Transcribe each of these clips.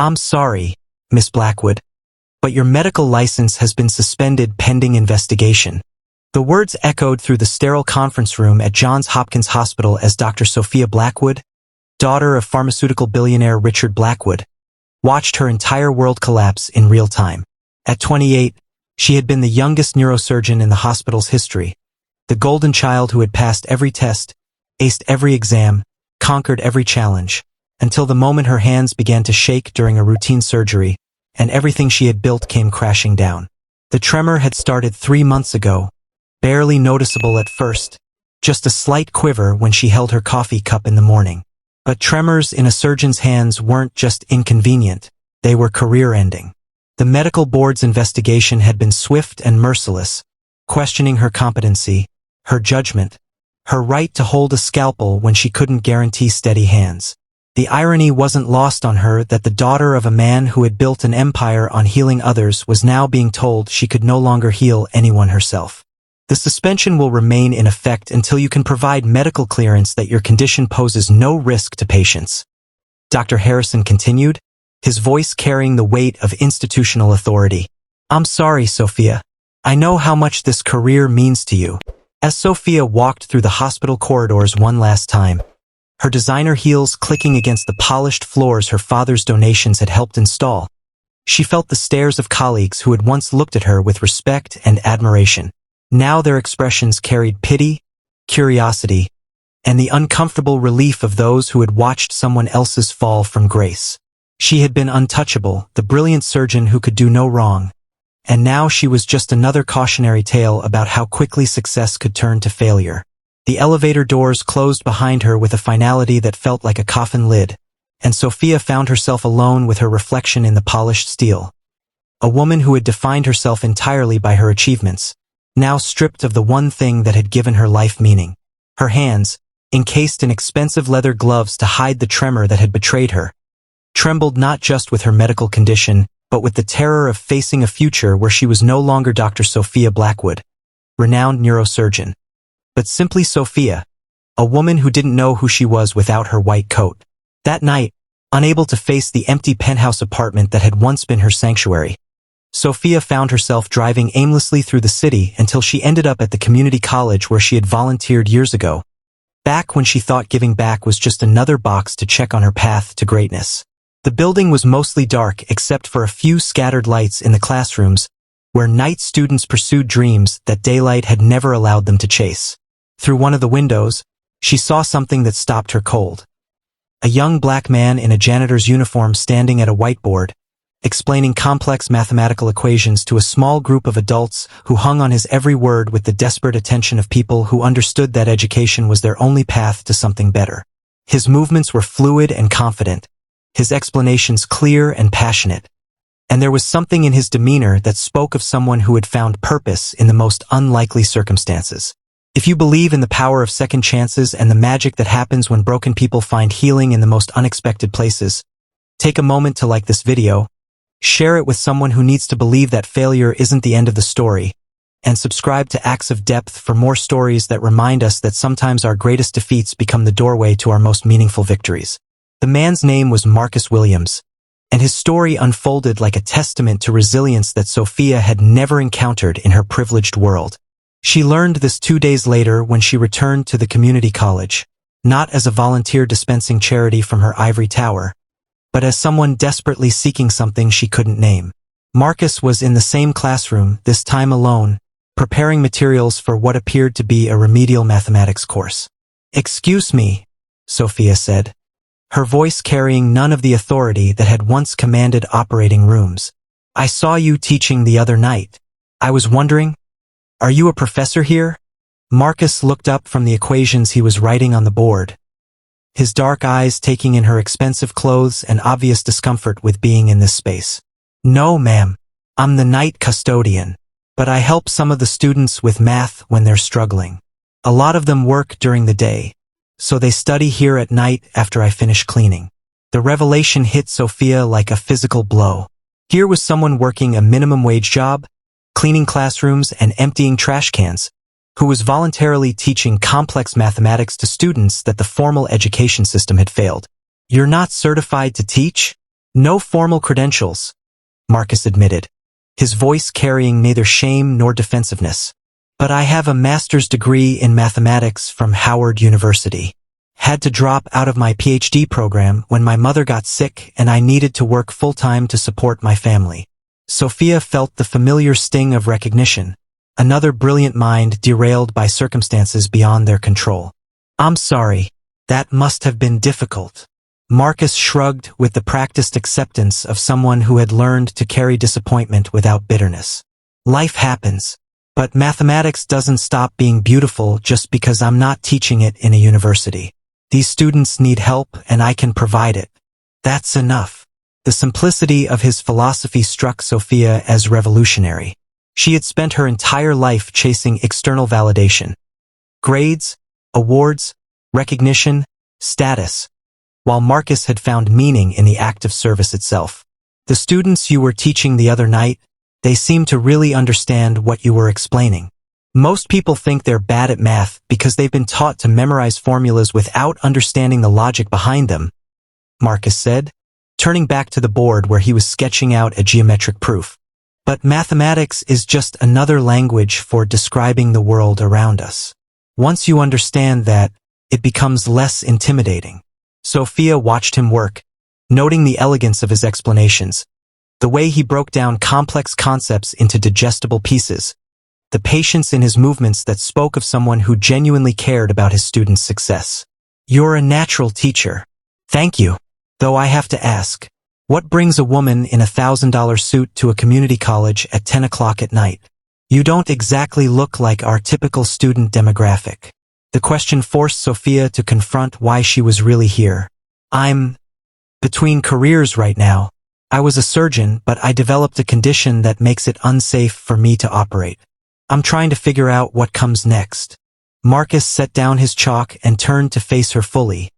I'm sorry, Miss Blackwood, but your medical license has been suspended pending investigation. The words echoed through the sterile conference room at Johns Hopkins Hospital as Dr. Sophia Blackwood, daughter of pharmaceutical billionaire Richard Blackwood, watched her entire world collapse in real time. At 28, she had been the youngest neurosurgeon in the hospital's history, the golden child who had passed every test, aced every exam, conquered every challenge, until the moment her hands began to shake during a routine surgery, and everything she had built came crashing down. The tremor had started 3 months ago, barely noticeable at first, just a slight quiver when she held her coffee cup in the morning. But tremors in a surgeon's hands weren't just inconvenient, they were career-ending. The medical board's investigation had been swift and merciless, questioning her competency, her judgment, her right to hold a scalpel when she couldn't guarantee steady hands. The irony wasn't lost on her that the daughter of a man who had built an empire on healing others was now being told she could no longer heal anyone herself. The suspension will remain in effect until you can provide medical clearance that your condition poses no risk to patients. Dr. Harrison continued, his voice carrying the weight of institutional authority. I'm sorry, Sophia. I know how much this career means to you. As Sophia walked through the hospital corridors one last time, her designer heels clicking against the polished floors her father's donations had helped install, she felt the stares of colleagues who had once looked at her with respect and admiration. Now their expressions carried pity, curiosity, and the uncomfortable relief of those who had watched someone else's fall from grace. She had been untouchable, the brilliant surgeon who could do no wrong, and now she was just another cautionary tale about how quickly success could turn to failure. The elevator doors closed behind her with a finality that felt like a coffin lid, and Sophia found herself alone with her reflection in the polished steel. A woman who had defined herself entirely by her achievements, now stripped of the one thing that had given her life meaning. Her hands, encased in expensive leather gloves to hide the tremor that had betrayed her, trembled not just with her medical condition, but with the terror of facing a future where she was no longer Dr. Sophia Blackwood, renowned neurosurgeon, but simply Sophia, a woman who didn't know who she was without her white coat. That night, unable to face the empty penthouse apartment that had once been her sanctuary, Sophia found herself driving aimlessly through the city until she ended up at the community college where she had volunteered years ago, back when she thought giving back was just another box to check on her path to greatness. The building was mostly dark except for a few scattered lights in the classrooms, where night students pursued dreams that daylight had never allowed them to chase. Through one of the windows, she saw something that stopped her cold. A young black man in a janitor's uniform standing at a whiteboard, explaining complex mathematical equations to a small group of adults who hung on his every word with the desperate attention of people who understood that education was their only path to something better. His movements were fluid and confident, his explanations clear and passionate, and there was something in his demeanor that spoke of someone who had found purpose in the most unlikely circumstances. If you believe in the power of second chances and the magic that happens when broken people find healing in the most unexpected places, take a moment to like this video, share it with someone who needs to believe that failure isn't the end of the story, and subscribe to Acts of Depth for more stories that remind us that sometimes our greatest defeats become the doorway to our most meaningful victories. The man's name was Marcus Williams, and his story unfolded like a testament to resilience that Sophia had never encountered in her privileged world. She learned this 2 days later when she returned to the community college, not as a volunteer dispensing charity from her ivory tower, but as someone desperately seeking something she couldn't name. Marcus was in the same classroom, this time alone, preparing materials for what appeared to be a remedial mathematics course. "Excuse me," Sophia said, her voice carrying none of the authority that had once commanded operating rooms. "I saw you teaching the other night. I was wondering, are you a professor here?" Marcus looked up from the equations he was writing on the board, his dark eyes taking in her expensive clothes and obvious discomfort with being in this space. "No, ma'am. I'm the night custodian, but I help some of the students with math when they're struggling. A lot of them work during the day, so they study here at night after I finish cleaning." The revelation hit Sophia like a physical blow. Here was someone working a minimum wage job, cleaning classrooms and emptying trash cans, who was voluntarily teaching complex mathematics to students that the formal education system had failed. "You're not certified to teach?" No formal credentials, Marcus admitted, his voice carrying neither shame nor defensiveness. But I have a master's degree in mathematics from Howard University. Had to drop out of my PhD program when my mother got sick and I needed to work full-time to support my family. Sophia felt the familiar sting of recognition, another brilliant mind derailed by circumstances beyond their control. I'm sorry, that must have been difficult. Marcus shrugged with the practiced acceptance of someone who had learned to carry disappointment without bitterness. Life happens, but mathematics doesn't stop being beautiful just because I'm not teaching it in a university. These students need help and I can provide it. That's enough. The simplicity of his philosophy struck Sophia as revolutionary. She had spent her entire life chasing external validation. Grades, awards, recognition, status, while Marcus had found meaning in the act of service itself. The students you were teaching the other night, they seemed to really understand what you were explaining. Most people think they're bad at math because they've been taught to memorize formulas without understanding the logic behind them, Marcus said, turning back to the board where he was sketching out a geometric proof. But mathematics is just another language for describing the world around us. Once you understand that, it becomes less intimidating. Sophia watched him work, noting the elegance of his explanations, the way he broke down complex concepts into digestible pieces, the patience in his movements that spoke of someone who genuinely cared about his students' success. You're a natural teacher. Thank you. Though I have to ask, what brings a woman in a $1,000 suit to a community college at 10 o'clock at night? You don't exactly look like our typical student demographic. The question forced Sophia to confront why she was really here. I'm between careers right now. I was a surgeon, but I developed a condition that makes it unsafe for me to operate. I'm trying to figure out what comes next. Marcus set down his chalk and turned to face her fully,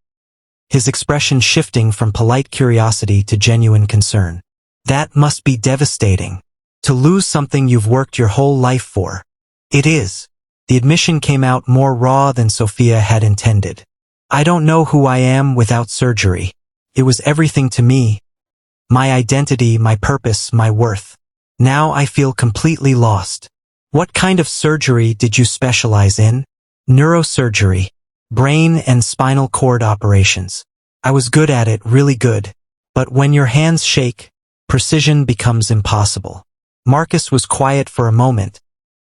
his expression shifting from polite curiosity to genuine concern. That must be devastating. To lose something you've worked your whole life for. It is. The admission came out more raw than Sophia had intended. I don't know who I am without surgery. It was everything to me. My identity, my purpose, my worth. Now I feel completely lost. What kind of surgery did you specialize in? Neurosurgery. Brain and spinal cord operations. I was good at it, really good. But when your hands shake, precision becomes impossible. Marcus was quiet for a moment,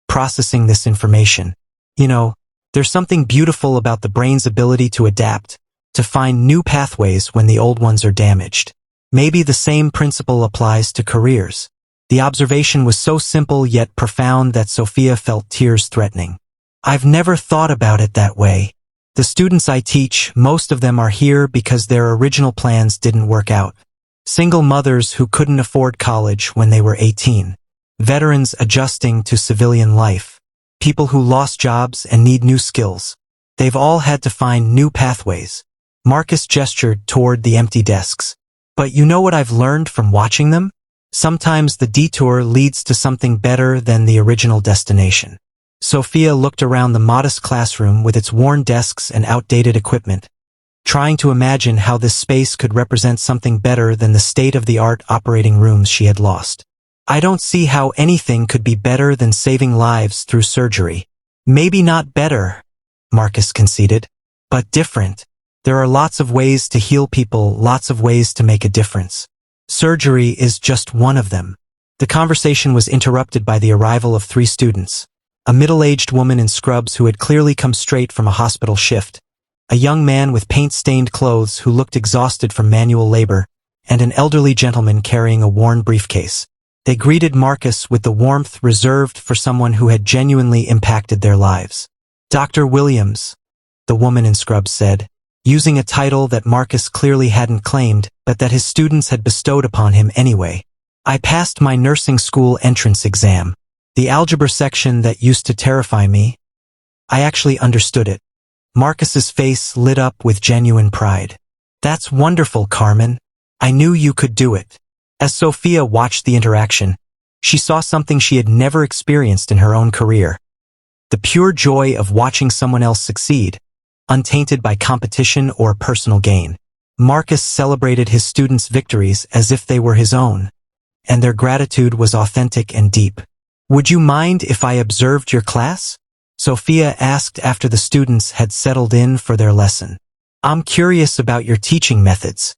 processing this information. You know, there's something beautiful about the brain's ability to adapt, to find new pathways when the old ones are damaged. Maybe the same principle applies to careers. The observation was so simple yet profound that Sophia felt tears threatening. I've never thought about it that way. The students I teach, most of them are here because their original plans didn't work out. Single mothers who couldn't afford college when they were 18. Veterans adjusting to civilian life. People who lost jobs and need new skills. They've all had to find new pathways. Marcus gestured toward the empty desks. But you know what I've learned from watching them? Sometimes the detour leads to something better than the original destination. Sophia looked around the modest classroom with its worn desks and outdated equipment, trying to imagine how this space could represent something better than the state-of-the-art operating rooms she had lost. I don't see how anything could be better than saving lives through surgery. Maybe not better, Marcus conceded, but different. There are lots of ways to heal people, lots of ways to make a difference. Surgery is just one of them. The conversation was interrupted by the arrival of 3 students. A middle-aged woman in scrubs who had clearly come straight from a hospital shift, a young man with paint-stained clothes who looked exhausted from manual labor, and an elderly gentleman carrying a worn briefcase. They greeted Marcus with the warmth reserved for someone who had genuinely impacted their lives. Dr. Williams, the woman in scrubs said, using a title that Marcus clearly hadn't claimed, but that his students had bestowed upon him anyway. I passed my nursing school entrance exam. The algebra section that used to terrify me. I actually understood it. Marcus's face lit up with genuine pride. That's wonderful, Carmen. I knew you could do it. As Sophia watched the interaction, she saw something she had never experienced in her own career. The pure joy of watching someone else succeed, untainted by competition or personal gain. Marcus celebrated his students' victories as if they were his own, and their gratitude was authentic and deep. "Would you mind if I observed your class?" Sophia asked after the students had settled in for their lesson. "I'm curious about your teaching methods."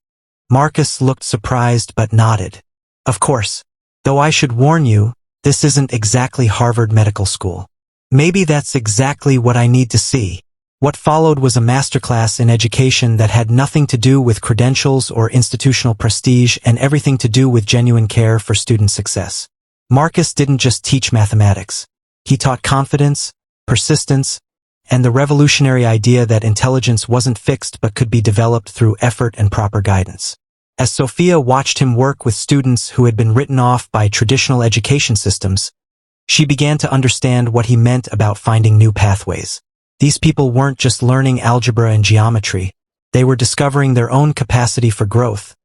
Marcus looked surprised but nodded. "Of course. Though I should warn you, this isn't exactly Harvard Medical School." "Maybe that's exactly what I need to see." What followed was a masterclass in education that had nothing to do with credentials or institutional prestige and everything to do with genuine care for student success. Marcus didn't just teach mathematics. He taught confidence, persistence, and the revolutionary idea that intelligence wasn't fixed but could be developed through effort and proper guidance. As Sophia watched him work with students who had been written off by traditional education systems, she began to understand what he meant about finding new pathways. These people weren't just learning algebra and geometry, they were discovering their own capacity for growth,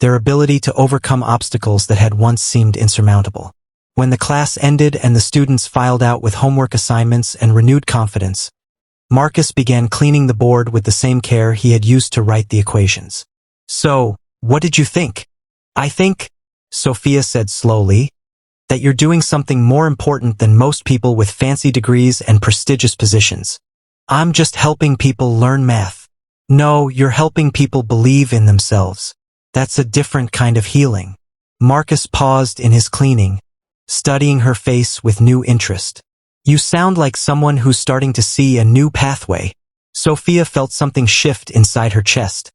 their ability to overcome obstacles that had once seemed insurmountable. When the class ended and the students filed out with homework assignments and renewed confidence, Marcus began cleaning the board with the same care he had used to write the equations. "So, what did you think?" "I think," Sophia said slowly, "that you're doing something more important than most people with fancy degrees and prestigious positions. I'm just helping people learn math." "No, you're helping people believe in themselves. That's a different kind of healing." Marcus paused in his cleaning, studying her face with new interest. "You sound like someone who's starting to see a new pathway." Sophia felt something shift inside her chest,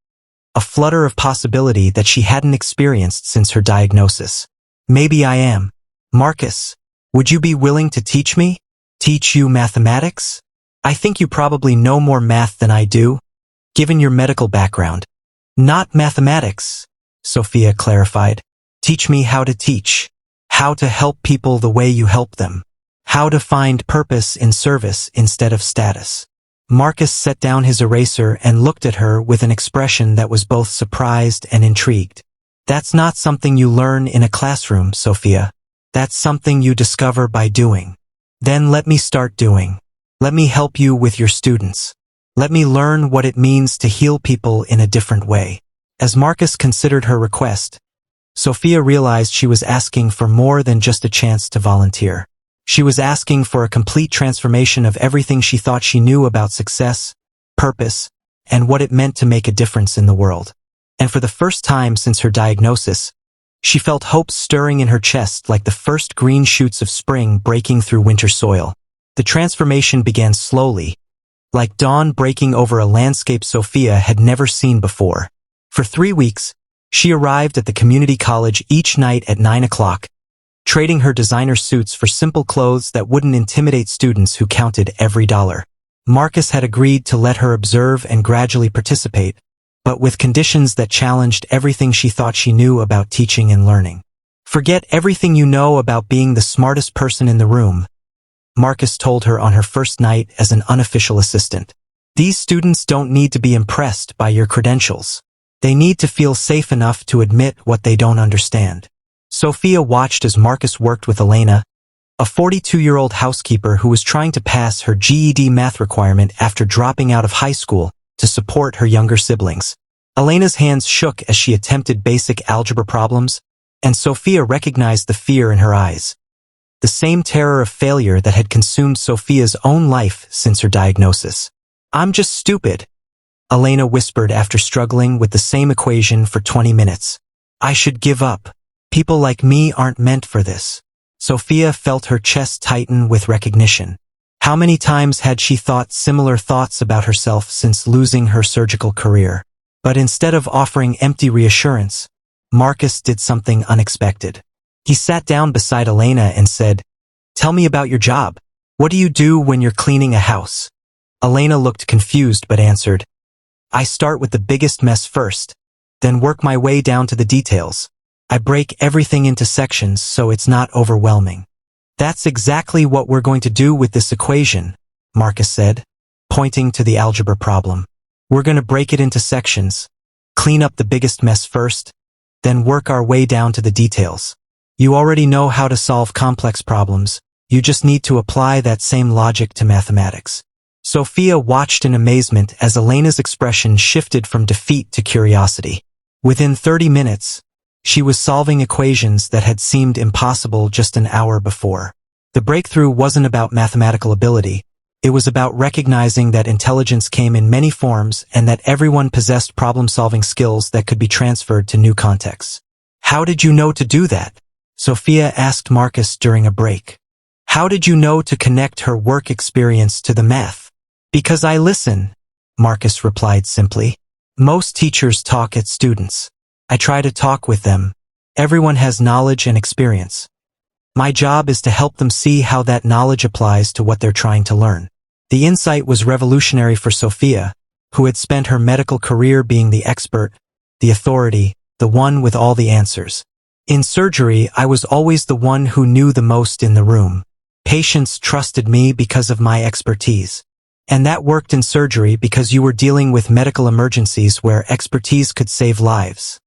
a flutter of possibility that she hadn't experienced since her diagnosis. "Maybe I am." "Marcus, would you be willing to teach me?" "Teach you mathematics? I think you probably know more math than I do, given your medical background." "Not mathematics," Sophia clarified. "Teach me how to teach, how to help people the way you help them, how to find purpose in service instead of status." Marcus set down his eraser and looked at her with an expression that was both surprised and intrigued. "That's not something you learn in a classroom, Sophia. That's something you discover by doing." "Then let me start doing. Let me help you with your students. Let me learn what it means to heal people in a different way." As Marcus considered her request, Sophia realized she was asking for more than just a chance to volunteer. She was asking for a complete transformation of everything she thought she knew about success, purpose, and what it meant to make a difference in the world. And for the first time since her diagnosis, she felt hope stirring in her chest like the first green shoots of spring breaking through winter soil. The transformation began slowly, like dawn breaking over a landscape Sophia had never seen before. For 3 weeks, she arrived at the community college each night at 9 o'clock, trading her designer suits for simple clothes that wouldn't intimidate students who counted every dollar. Marcus had agreed to let her observe and gradually participate, but with conditions that challenged everything she thought she knew about teaching and learning. "Forget everything you know about being the smartest person in the room," Marcus told her on her first night as an unofficial assistant. "These students don't need to be impressed by your credentials. They need to feel safe enough to admit what they don't understand." Sophia watched as Marcus worked with Elena, a 42-year-old housekeeper who was trying to pass her GED math requirement after dropping out of high school to support her younger siblings. Elena's hands shook as she attempted basic algebra problems, and Sophia recognized the fear in her eyes. The same terror of failure that had consumed Sophia's own life since her diagnosis. "I'm just stupid," Elena whispered after struggling with the same equation for 20 minutes. "I should give up. People like me aren't meant for this." Sophia felt her chest tighten with recognition. How many times had she thought similar thoughts about herself since losing her surgical career? But instead of offering empty reassurance, Marcus did something unexpected. He sat down beside Elena and said, "Tell me about your job. What do you do when you're cleaning a house?" Elena looked confused but answered, "I start with the biggest mess first, then work my way down to the details. I break everything into sections so it's not overwhelming." "That's exactly what we're going to do with this equation," Marcus said, pointing to the algebra problem. "We're going to break it into sections, clean up the biggest mess first, then work our way down to the details. You already know how to solve complex problems, you just need to apply that same logic to mathematics." Sophia watched in amazement as Elena's expression shifted from defeat to curiosity. Within 30 minutes, she was solving equations that had seemed impossible just an hour before. The breakthrough wasn't about mathematical ability. It was about recognizing that intelligence came in many forms and that everyone possessed problem-solving skills that could be transferred to new contexts. "How did you know to do that?" Sophia asked Marcus during a break. "How did you know to connect her work experience to the math?" "Because I listen," Marcus replied simply. "Most teachers talk at students. I try to talk with them. Everyone has knowledge and experience. My job is to help them see how that knowledge applies to what they're trying to learn." The insight was revolutionary for Sophia, who had spent her medical career being the expert, the authority, the one with all the answers. "In surgery, I was always the one who knew the most in the room. Patients trusted me because of my expertise. And that worked in surgery because you were dealing with medical emergencies where expertise could save lives,"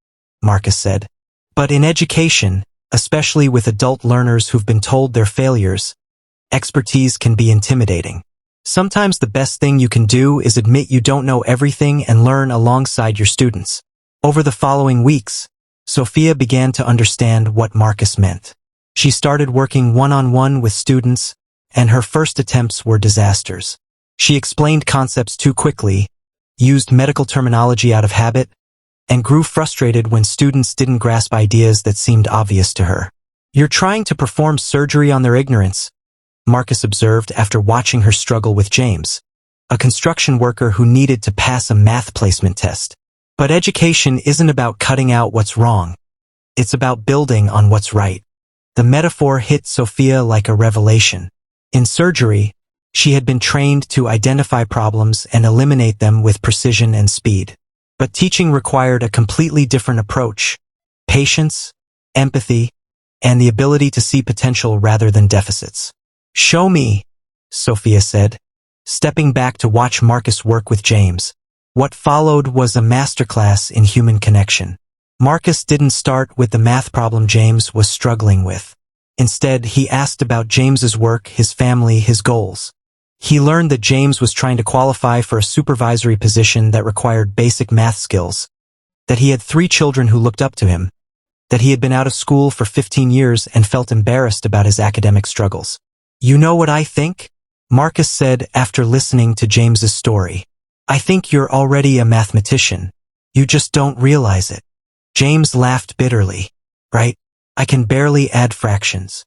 Marcus said. "But in education, especially with adult learners who've been told they're failures, expertise can be intimidating. Sometimes the best thing you can do is admit you don't know everything and learn alongside your students." Over the following weeks, Sophia began to understand what Marcus meant. She started working one-on-one with students, and her first attempts were disasters. She explained concepts too quickly, used medical terminology out of habit, and grew frustrated when students didn't grasp ideas that seemed obvious to her. "You're trying to perform surgery on their ignorance," Marcus observed after watching her struggle with James, a construction worker who needed to pass a math placement test. "But education isn't about cutting out what's wrong. It's about building on what's right." The metaphor hit Sophia like a revelation. In surgery, she had been trained to identify problems and eliminate them with precision and speed. But teaching required a completely different approach: patience, empathy, and the ability to see potential rather than deficits. "Show me," Sophia said, stepping back to watch Marcus work with James. What followed was a masterclass in human connection. Marcus didn't start with the math problem James was struggling with. Instead, he asked about James's work, his family, his goals. He learned that James was trying to qualify for a supervisory position that required basic math skills, that he had 3 children who looked up to him, that he had been out of school for 15 years and felt embarrassed about his academic struggles. "You know what I think?" Marcus said after listening to James's story. "I think you're already a mathematician. You just don't realize it." James laughed bitterly. "Right? I can barely add fractions.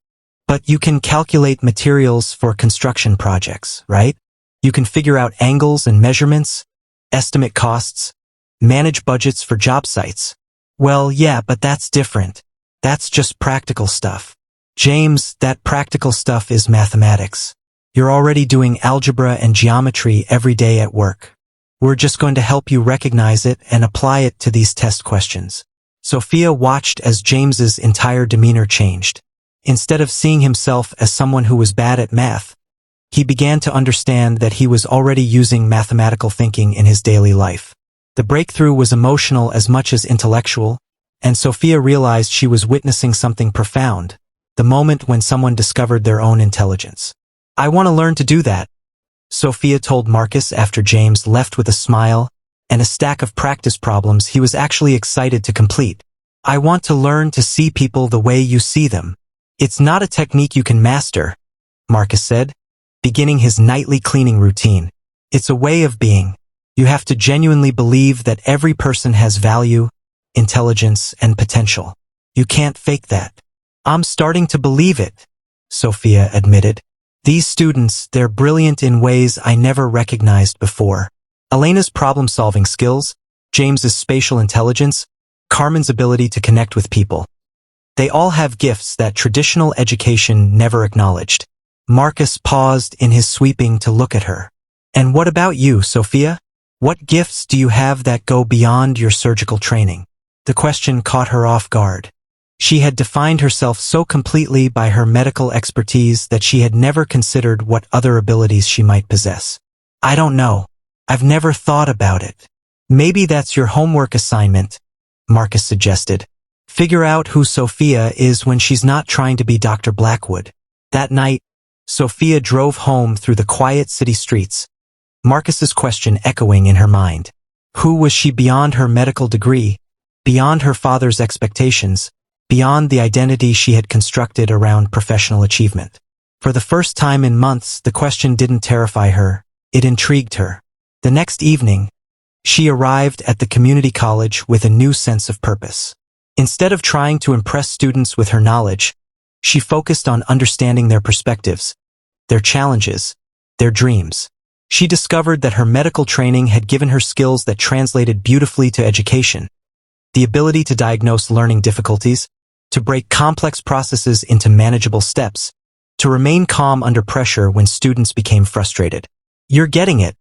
But you can calculate materials for construction projects, right? You can figure out angles and measurements, estimate costs, manage budgets for job sites." "Well, yeah, but that's different. That's just practical stuff." "James, that practical stuff is mathematics. You're already doing algebra and geometry every day at work. We're just going to help you recognize it and apply it to these test questions." Sophia watched as James's entire demeanor changed. Instead of seeing himself as someone who was bad at math, he began to understand that he was already using mathematical thinking in his daily life. The breakthrough was emotional as much as intellectual, and Sophia realized she was witnessing something profound, the moment when someone discovered their own intelligence. "I want to learn to do that," Sophia told Marcus after James left with a smile and a stack of practice problems he was actually excited to complete. "I want to learn to see people the way you see them." "It's not a technique you can master," Marcus said, beginning his nightly cleaning routine. "It's a way of being. You have to genuinely believe that every person has value, intelligence, and potential. You can't fake that." "I'm starting to believe it," Sophia admitted. "These students, they're brilliant in ways I never recognized before. Elena's problem-solving skills, James's spatial intelligence, Carmen's ability to connect with people. They all have gifts that traditional education never acknowledged." Marcus paused in his sweeping to look at her. "And what about you, Sophia? What gifts do you have that go beyond your surgical training?" The question caught her off guard. She had defined herself so completely by her medical expertise that she had never considered what other abilities she might possess. "I don't know. I've never thought about it." "Maybe that's your homework assignment," Marcus suggested. "Figure out who Sophia is when she's not trying to be Dr. Blackwood." That night, Sophia drove home through the quiet city streets, Marcus's question echoing in her mind. Who was she beyond her medical degree, beyond her father's expectations, beyond the identity she had constructed around professional achievement? For the first time in months, the question didn't terrify her, it intrigued her. The next evening, she arrived at the community college with a new sense of purpose. Instead of trying to impress students with her knowledge, she focused on understanding their perspectives, their challenges, their dreams. She discovered that her medical training had given her skills that translated beautifully to education. The ability to diagnose learning difficulties, to break complex processes into manageable steps, to remain calm under pressure when students became frustrated. "You're getting it,"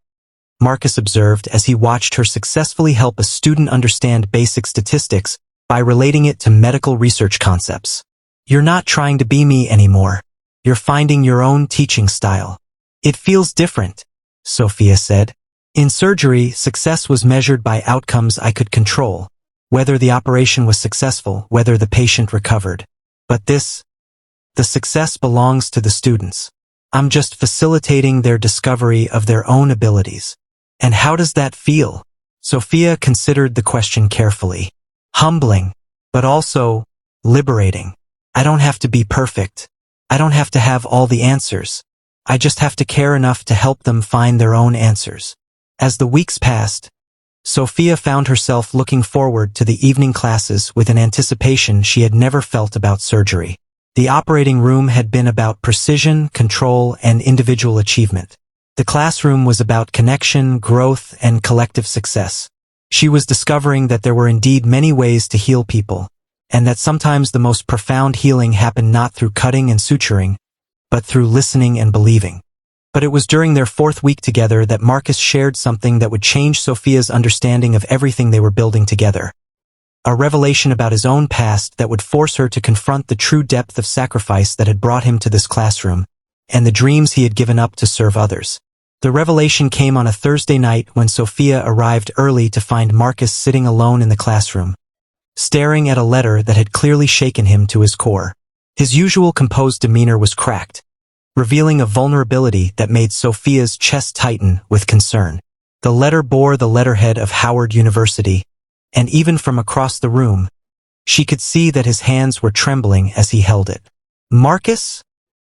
Marcus observed as he watched her successfully help a student understand basic statistics by relating it to medical research concepts. "You're not trying to be me anymore. You're finding your own teaching style." "It feels different," Sophia said. "In surgery, success was measured by outcomes I could control, whether the operation was successful, whether the patient recovered. But the success belongs to the students. I'm just facilitating their discovery of their own abilities." "And how does that feel?" Sophia considered the question carefully. "Humbling, but also liberating. I don't have to be perfect. I don't have to have all the answers. I just have to care enough to help them find their own answers." As the weeks passed, Sophia found herself looking forward to the evening classes with an anticipation she had never felt about surgery. The operating room had been about precision, control, and individual achievement. The classroom was about connection, growth, and collective success. She was discovering that there were indeed many ways to heal people, and that sometimes the most profound healing happened not through cutting and suturing, but through listening and believing. But it was during their 4th week together that Marcus shared something that would change Sophia's understanding of everything they were building together. A revelation about his own past that would force her to confront the true depth of sacrifice that had brought him to this classroom, and the dreams he had given up to serve others. The revelation came on a Thursday night when Sophia arrived early to find Marcus sitting alone in the classroom, staring at a letter that had clearly shaken him to his core. His usual composed demeanor was cracked, revealing a vulnerability that made Sophia's chest tighten with concern. The letter bore the letterhead of Howard University, and even from across the room, she could see that his hands were trembling as he held it. "Marcus?"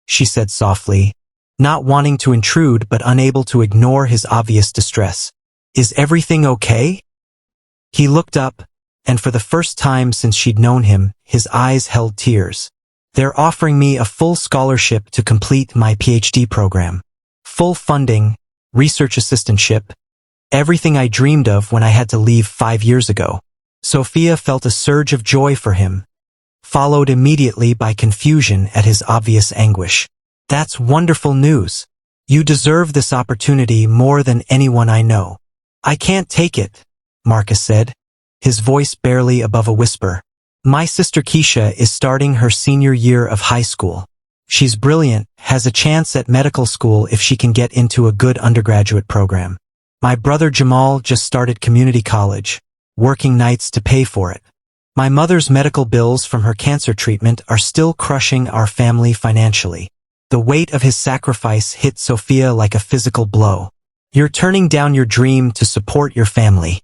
she said softly, not wanting to intrude but unable to ignore his obvious distress. "Is everything okay?" He looked up, and for the first time since she'd known him, his eyes held tears. "They're offering me a full scholarship to complete my PhD program. Full funding, research assistantship, everything I dreamed of when I had to leave 5 years ago." Sophia felt a surge of joy for him, followed immediately by confusion at his obvious anguish. "That's wonderful news. You deserve this opportunity more than anyone I know." "I can't take it," Marcus said, his voice barely above a whisper. "My sister Keisha is starting her senior year of high school. She's brilliant, has a chance at medical school if she can get into a good undergraduate program. My brother Jamal just started community college, working nights to pay for it. My mother's medical bills from her cancer treatment are still crushing our family financially." The weight of his sacrifice hit Sophia like a physical blow. "You're turning down your dream to support your family."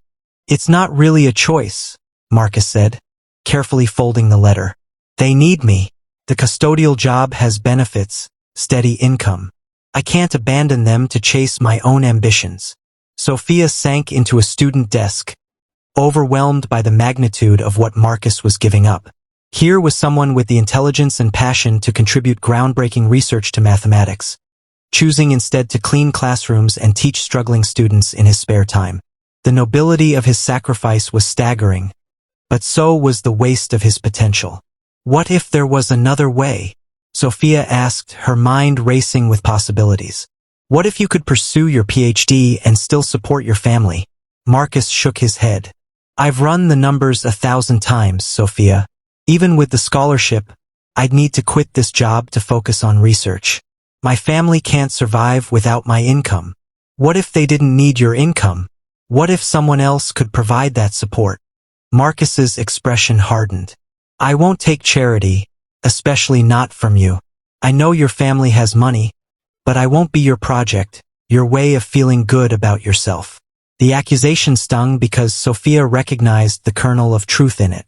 "It's not really a choice," Marcus said, carefully folding the letter. "They need me. The custodial job has benefits, steady income. I can't abandon them to chase my own ambitions." Sophia sank into a student desk, overwhelmed by the magnitude of what Marcus was giving up. Here was someone with the intelligence and passion to contribute groundbreaking research to mathematics, choosing instead to clean classrooms and teach struggling students in his spare time. The nobility of his sacrifice was staggering, but so was the waste of his potential. What if there was another way? Sophia asked, her mind racing with possibilities. What if you could pursue your PhD and still support your family? Marcus shook his head. I've run the numbers 1,000 times, Sophia. Even with the scholarship, I'd need to quit this job to focus on research. My family can't survive without my income. What if they didn't need your income? What if someone else could provide that support? Marcus's expression hardened. I won't take charity, especially not from you. I know your family has money, but I won't be your project, your way of feeling good about yourself. The accusation stung because Sophia recognized the kernel of truth in it.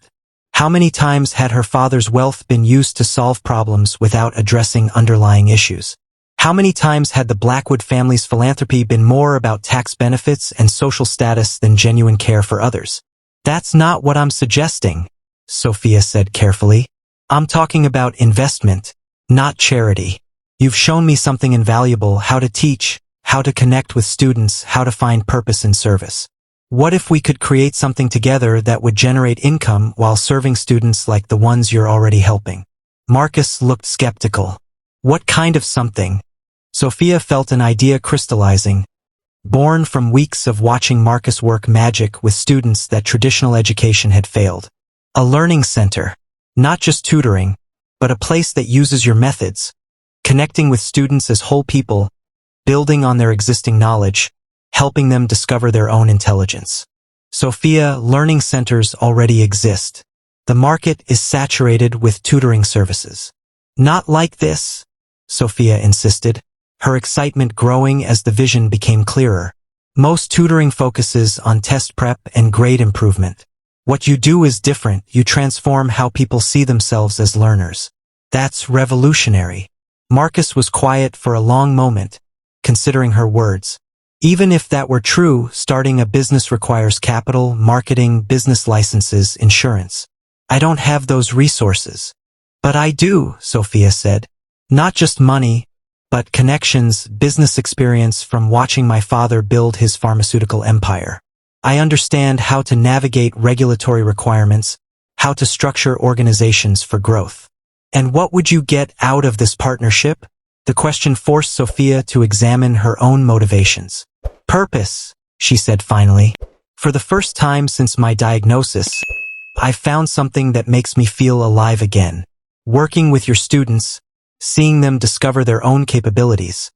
How many times had her father's wealth been used to solve problems without addressing underlying issues? How many times had the Blackwood family's philanthropy been more about tax benefits and social status than genuine care for others? That's not what I'm suggesting, Sophia said carefully. I'm talking about investment, not charity. You've shown me something invaluable: how to teach, how to connect with students, how to find purpose in service. What if we could create something together that would generate income while serving students like the ones you're already helping? Marcus looked skeptical. What kind of something? Sophia felt an idea crystallizing, born from weeks of watching Marcus work magic with students that traditional education had failed. A learning center. Not just tutoring, but a place that uses your methods, connecting with students as whole people, building on their existing knowledge, helping them discover their own intelligence. Sophia, learning centers already exist. The market is saturated with tutoring services. Not like this, Sophia insisted, her excitement growing as the vision became clearer. Most tutoring focuses on test prep and grade improvement. What you do is different. You transform how people see themselves as learners. That's revolutionary. Marcus was quiet for a long moment, considering her words. Even if that were true, starting a business requires capital, marketing, business licenses, insurance. I don't have those resources. But I do, Sophia said. Not just money, but connections, business experience from watching my father build his pharmaceutical empire. I understand how to navigate regulatory requirements, how to structure organizations for growth. And what would you get out of this partnership? The question forced Sophia to examine her own motivations. Purpose, she said finally. For the first time since my diagnosis, I found something that makes me feel alive again. Working with your students, seeing them discover their own capabilities.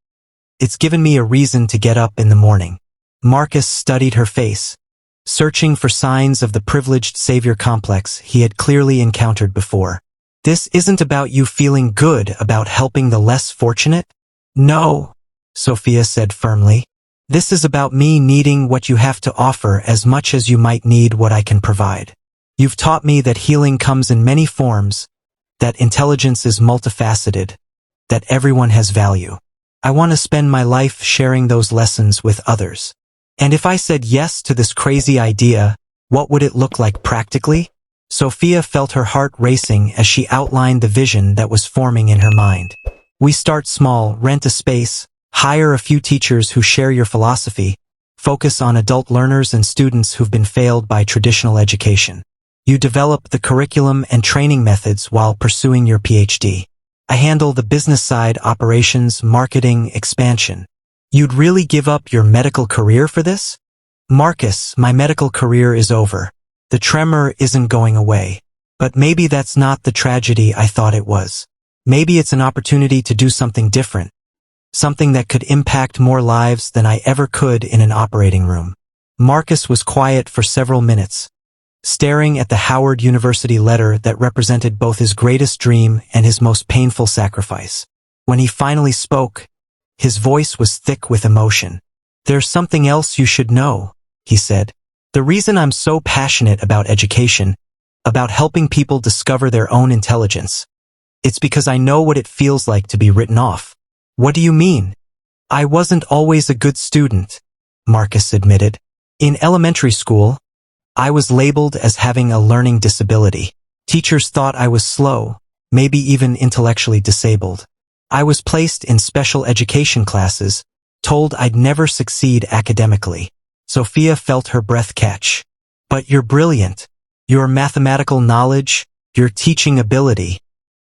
It's given me a reason to get up in the morning. Marcus studied her face, searching for signs of the privileged savior complex he had clearly encountered before. This isn't about you feeling good about helping the less fortunate? No, Sophia said firmly. This is about me needing what you have to offer as much as you might need what I can provide. You've taught me that healing comes in many forms, that intelligence is multifaceted, that everyone has value. I want to spend my life sharing those lessons with others. And if I said yes to this crazy idea, what would it look like practically? Sophia felt her heart racing as she outlined the vision that was forming in her mind. We start small, rent a space, hire a few teachers who share your philosophy, focus on adult learners and students who've been failed by traditional education. You develop the curriculum and training methods while pursuing your PhD. I handle the business side, operations, marketing, expansion. You'd really give up your medical career for this? Marcus, my medical career is over. The tremor isn't going away. But maybe that's not the tragedy I thought it was. Maybe it's an opportunity to do something different. Something that could impact more lives than I ever could in an operating room. Marcus was quiet for several minutes, staring at the Howard University letter that represented both his greatest dream and his most painful sacrifice. When he finally spoke, his voice was thick with emotion. There's something else you should know, he said. The reason I'm so passionate about education, about helping people discover their own intelligence, it's because I know what it feels like to be written off. What do you mean? I wasn't always a good student, Marcus admitted. In elementary school, I was labeled as having a learning disability. Teachers thought I was slow, maybe even intellectually disabled. I was placed in special education classes, told I'd never succeed academically. Sophia felt her breath catch. But you're brilliant. Your mathematical knowledge, your teaching ability.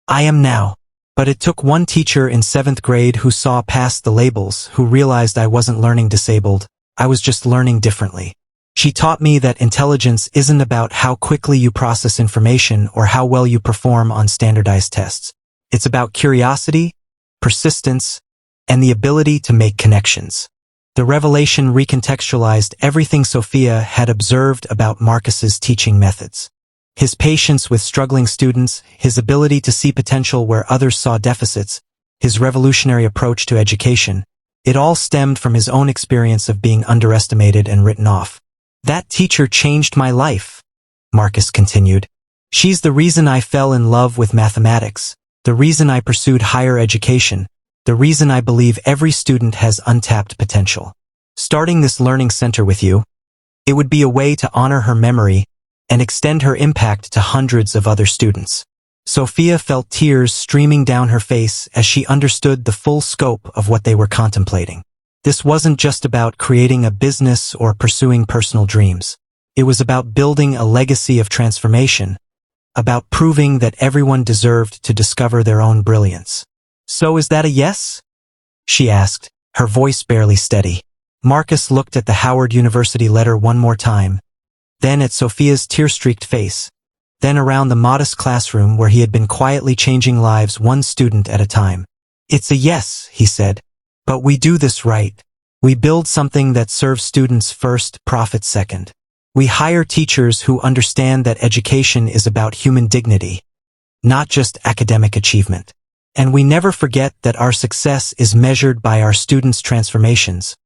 I am now. But it took one teacher in 7th grade who saw past the labels, who realized I wasn't learning disabled. I was just learning differently. She taught me that intelligence isn't about how quickly you process information or how well you perform on standardized tests. It's about curiosity, persistence, and the ability to make connections. The revelation recontextualized everything Sophia had observed about Marcus's teaching methods. His patience with struggling students, his ability to see potential where others saw deficits, his revolutionary approach to education. It all stemmed from his own experience of being underestimated and written off. That teacher changed my life, Marcus continued. She's the reason I fell in love with mathematics, the reason I pursued higher education, the reason I believe every student has untapped potential. Starting this learning center with you, it would be a way to honor her memory and extend her impact to hundreds of other students. Sophia felt tears streaming down her face as she understood the full scope of what they were contemplating. This wasn't just about creating a business or pursuing personal dreams. It was about building a legacy of transformation, about proving that everyone deserved to discover their own brilliance. So is that a yes? She asked, her voice barely steady. Marcus looked at the Howard University letter one more time, then at Sophia's tear-streaked face, then around the modest classroom where he had been quietly changing lives one student at a time. It's a yes, he said, but we do this right. We build something that serves students first, profit second. We hire teachers who understand that education is about human dignity, not just academic achievement. And we never forget that our success is measured by our students' transformations,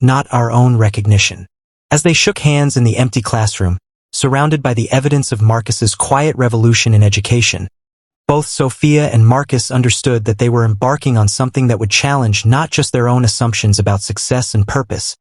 not our own recognition. As they shook hands in the empty classroom, surrounded by the evidence of Marcus's quiet revolution in education, both Sophia and Marcus understood that they were embarking on something that would challenge not just their own assumptions about success and purpose,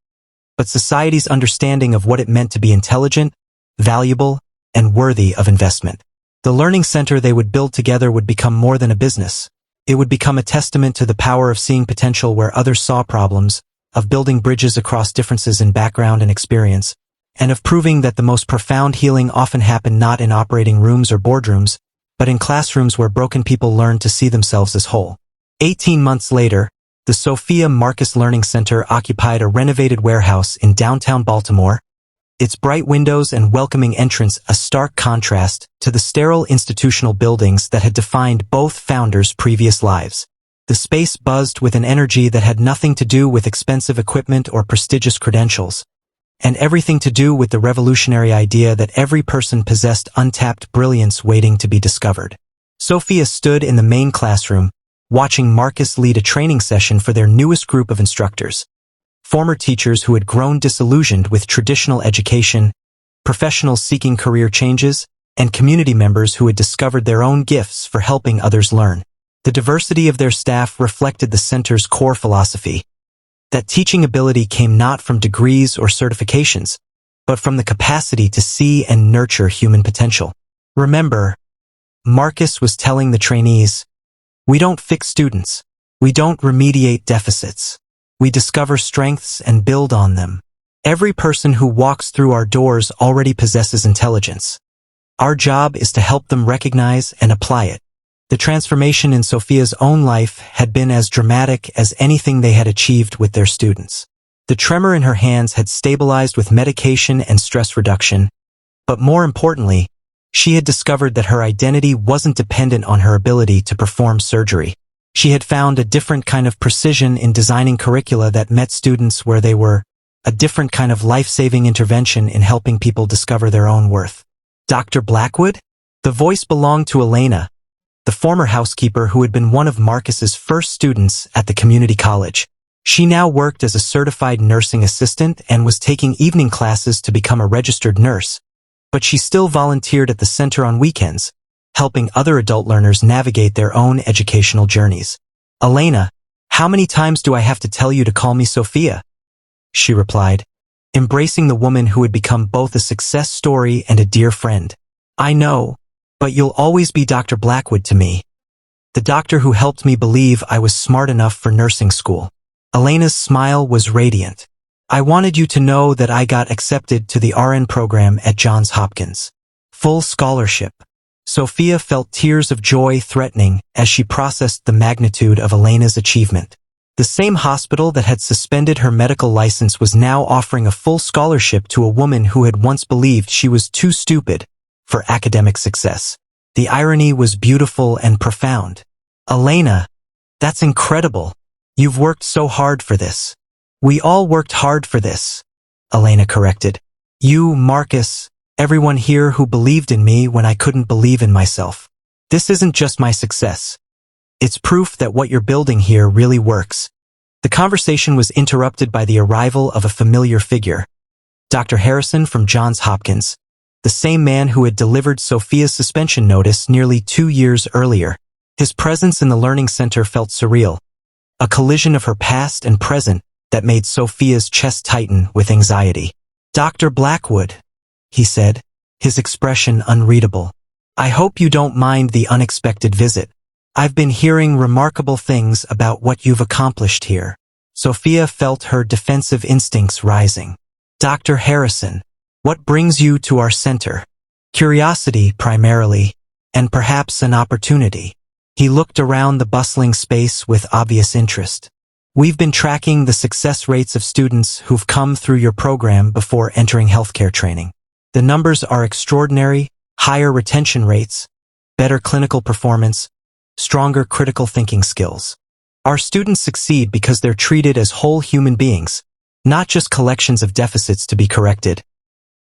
but society's understanding of what it meant to be intelligent, valuable, and worthy of investment. The learning center they would build together would become more than a business. It would become a testament to the power of seeing potential where others saw problems, of building bridges across differences in background and experience, and of proving that the most profound healing often happened not in operating rooms or boardrooms, but in classrooms where broken people learned to see themselves as whole. 18 months later, the Sophia Marcus Learning Center occupied a renovated warehouse in downtown Baltimore, its bright windows and welcoming entrance a stark contrast to the sterile institutional buildings that had defined both founders' previous lives. The space buzzed with an energy that had nothing to do with expensive equipment or prestigious credentials, and everything to do with the revolutionary idea that every person possessed untapped brilliance waiting to be discovered. Sophia stood in the main classroom, watching Marcus lead a training session for their newest group of instructors. Former teachers who had grown disillusioned with traditional education, professionals seeking career changes, and community members who had discovered their own gifts for helping others learn. The diversity of their staff reflected the center's core philosophy, that teaching ability came not from degrees or certifications, but from the capacity to see and nurture human potential. Remember, Marcus was telling the trainees, we don't fix students, we don't remediate deficits. We discover strengths and build on them. Every person who walks through our doors already possesses intelligence. Our job is to help them recognize and apply it. The transformation in Sophia's own life had been as dramatic as anything they had achieved with their students. The tremor in her hands had stabilized with medication and stress reduction, but more importantly, she had discovered that her identity wasn't dependent on her ability to perform surgery. She had found a different kind of precision in designing curricula that met students where they were, a different kind of life-saving intervention in helping people discover their own worth. Dr. Blackwood? The voice belonged to Elena, the former housekeeper who had been one of Marcus's first students at the community college. She now worked as a certified nursing assistant and was taking evening classes to become a registered nurse, but she still volunteered at the center on weekends, helping other adult learners navigate their own educational journeys. Elena, how many times do I have to tell you to call me Sophia? She replied, embracing the woman who had become both a success story and a dear friend. I know, but you'll always be Dr. Blackwood to me. The doctor who helped me believe I was smart enough for nursing school. Elena's smile was radiant. I wanted you to know that I got accepted to the RN program at Johns Hopkins. Full scholarship. Sophia felt tears of joy threatening as she processed the magnitude of Elena's achievement. The same hospital that had suspended her medical license was now offering a full scholarship to a woman who had once believed she was too stupid for academic success. The irony was beautiful and profound. Elena, that's incredible. You've worked so hard for this. We all worked hard for this, Elena corrected. You, Marcus, everyone here who believed in me when I couldn't believe in myself. This isn't just my success. It's proof that what you're building here really works. The conversation was interrupted by the arrival of a familiar figure, Dr. Harrison from Johns Hopkins, the same man who had delivered Sophia's suspension notice nearly 2 years earlier. His presence in the learning center felt surreal, a collision of her past and present that made Sophia's chest tighten with anxiety. "Dr. Blackwood," he said, his expression unreadable. "I hope you don't mind the unexpected visit. I've been hearing remarkable things about what you've accomplished here." Sophia felt her defensive instincts rising. "Dr. Harrison, what brings you to our center?" "Curiosity, primarily, and perhaps an opportunity." He looked around the bustling space with obvious interest. "We've been tracking the success rates of students who've come through your program before entering healthcare training. The numbers are extraordinary: higher retention rates, better clinical performance, stronger critical thinking skills. Our students succeed because they're treated as whole human beings, not just collections of deficits to be corrected."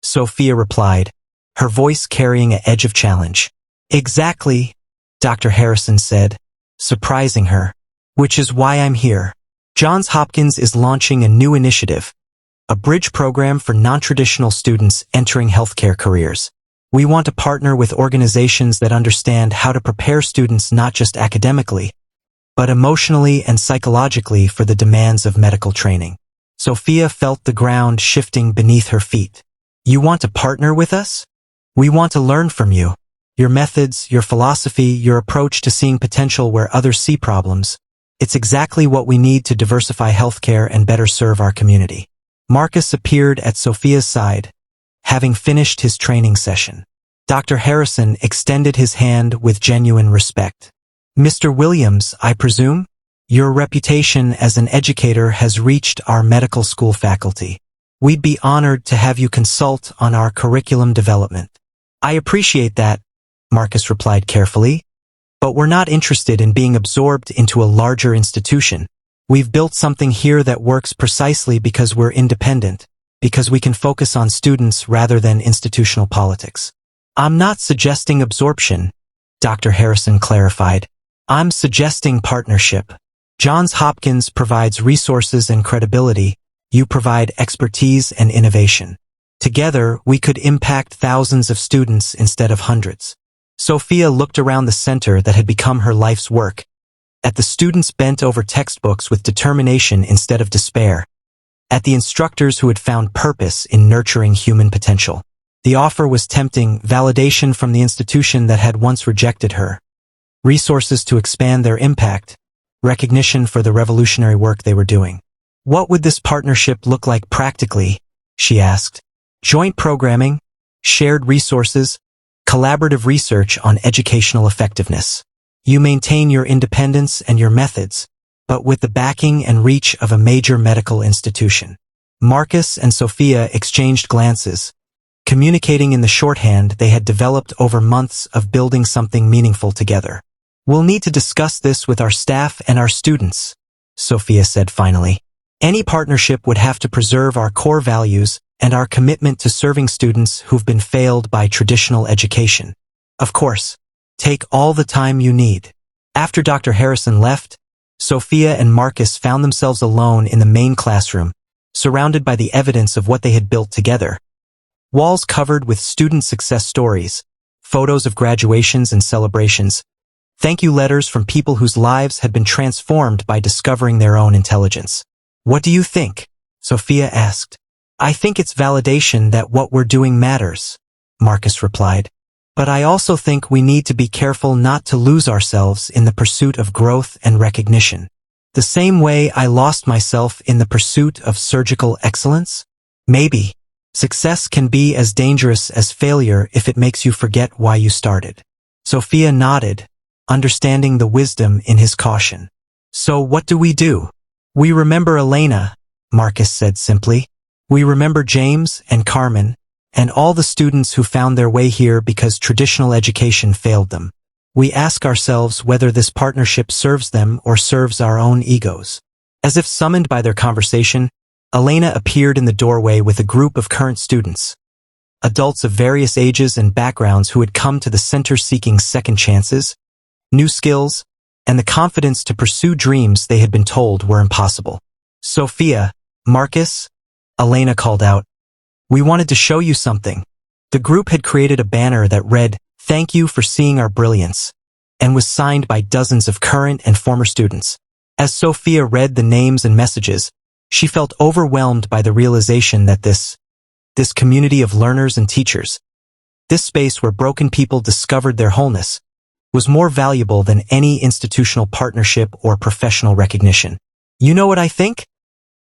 Sophia replied, her voice carrying an edge of challenge. "Exactly," Dr. Harrison said, surprising her. "Which is why I'm here. Johns Hopkins is launching a new initiative, a bridge program for non-traditional students entering healthcare careers. We want to partner with organizations that understand how to prepare students not just academically, but emotionally and psychologically for the demands of medical training." Sophia felt the ground shifting beneath her feet. "You want to partner with us? We want to learn from you. Your methods, your philosophy, your approach to seeing potential where others see problems. It's exactly what we need to diversify healthcare and better serve our community." Marcus appeared at Sophia's side, having finished his training session. Dr. Harrison extended his hand with genuine respect. "Mr. Williams, I presume? Your reputation as an educator has reached our medical school faculty. We'd be honored to have you consult on our curriculum development." "I appreciate that," Marcus replied carefully, "but we're not interested in being absorbed into a larger institution. We've built something here that works precisely because we're independent, because we can focus on students rather than institutional politics." "I'm not suggesting absorption," Dr. Harrison clarified. "I'm suggesting partnership. Johns Hopkins provides resources and credibility. You provide expertise and innovation. Together, we could impact thousands of students instead of hundreds." Sophia looked around the center that had become her life's work, at the students bent over textbooks with determination instead of despair, at the instructors who had found purpose in nurturing human potential. The offer was tempting: validation from the institution that had once rejected her, resources to expand their impact, recognition for the revolutionary work they were doing. "What would this partnership look like practically?" she asked. "Joint programming, shared resources, collaborative research on educational effectiveness. You maintain your independence and your methods, but with the backing and reach of a major medical institution." Marcus and Sophia exchanged glances, communicating in the shorthand they had developed over months of building something meaningful together. "We'll need to discuss this with our staff and our students," Sophia said finally. "Any partnership would have to preserve our core values and our commitment to serving students who've been failed by traditional education. Of course, take all the time you need." After Dr. Harrison left, Sophia and Marcus found themselves alone in the main classroom, surrounded by the evidence of what they had built together. Walls covered with student success stories, photos of graduations and celebrations, thank you letters from people whose lives had been transformed by discovering their own intelligence. "What do you think?" Sophia asked. "I think it's validation that what we're doing matters," Marcus replied. "But I also think we need to be careful not to lose ourselves in the pursuit of growth and recognition. The same way I lost myself in the pursuit of surgical excellence? Maybe. Success can be as dangerous as failure if it makes you forget why you started." Sophia nodded, understanding the wisdom in his caution. "So what do we do?" "We remember Elena," Marcus said simply. "We remember James and Carmen, and all the students who found their way here because traditional education failed them. We ask ourselves whether this partnership serves them or serves our own egos." As if summoned by their conversation, Elena appeared in the doorway with a group of current students, adults of various ages and backgrounds who had come to the center seeking second chances, new skills, and the confidence to pursue dreams they had been told were impossible. "Sophia, Marcus," Elena called out. "We wanted to show you something." The group had created a banner that read, "Thank you for seeing our brilliance," and was signed by dozens of current and former students. As Sophia read the names and messages, she felt overwhelmed by the realization that this community of learners and teachers, this space where broken people discovered their wholeness, was more valuable than any institutional partnership or professional recognition. "You know what I think?"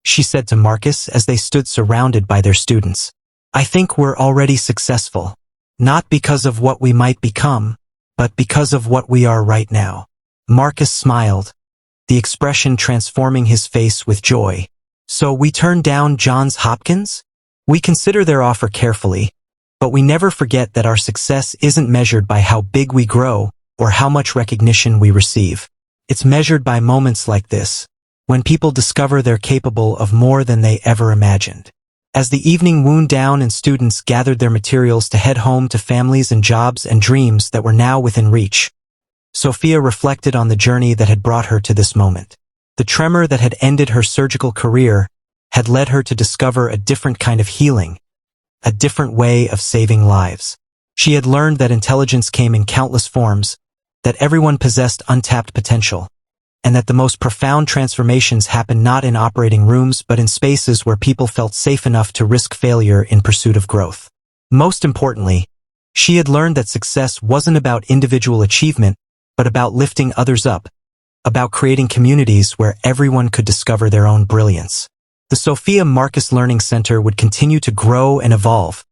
she said to Marcus as they stood surrounded by their students. "I think we're already successful, not because of what we might become, but because of what we are right now." Marcus smiled, the expression transforming his face with joy. "So we turned down Johns Hopkins? We consider their offer carefully, but we never forget that our success isn't measured by how big we grow or how much recognition we receive. It's measured by moments like this, when people discover they're capable of more than they ever imagined." As the evening wound down and students gathered their materials to head home to families and jobs and dreams that were now within reach, Sophia reflected on the journey that had brought her to this moment. The tremor that had ended her surgical career had led her to discover a different kind of healing, a different way of saving lives. She had learned that intelligence came in countless forms, that everyone possessed untapped potential, and that the most profound transformations happen not in operating rooms but in spaces where people felt safe enough to risk failure in pursuit of growth. Most importantly, she had learned that success wasn't about individual achievement, but about lifting others up, about creating communities where everyone could discover their own brilliance. The Sophia Marcus Learning Center would continue to grow and evolve,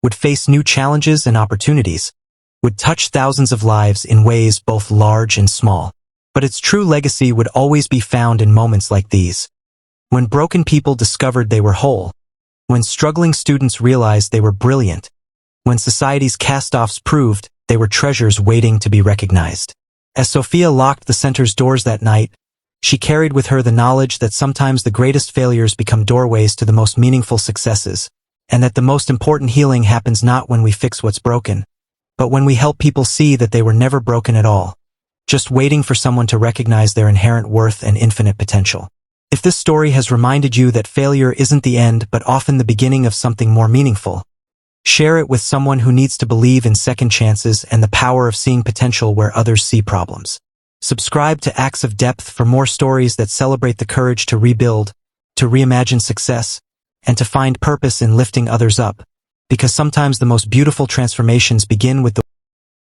would face new challenges and opportunities, would touch thousands of lives in ways both large and small. But its true legacy would always be found in moments like these. When broken people discovered they were whole, when struggling students realized they were brilliant, when society's cast-offs proved they were treasures waiting to be recognized. As Sophia locked the center's doors that night, she carried with her the knowledge that sometimes the greatest failures become doorways to the most meaningful successes, and that the most important healing happens not when we fix what's broken, but when we help people see that they were never broken at all, just waiting for someone to recognize their inherent worth and infinite potential. If this story has reminded you that failure isn't the end but often the beginning of something more meaningful, share it with someone who needs to believe in second chances and the power of seeing potential where others see problems. Subscribe to Acts of Depth for more stories that celebrate the courage to rebuild, to reimagine success, and to find purpose in lifting others up, because sometimes the most beautiful transformations begin with the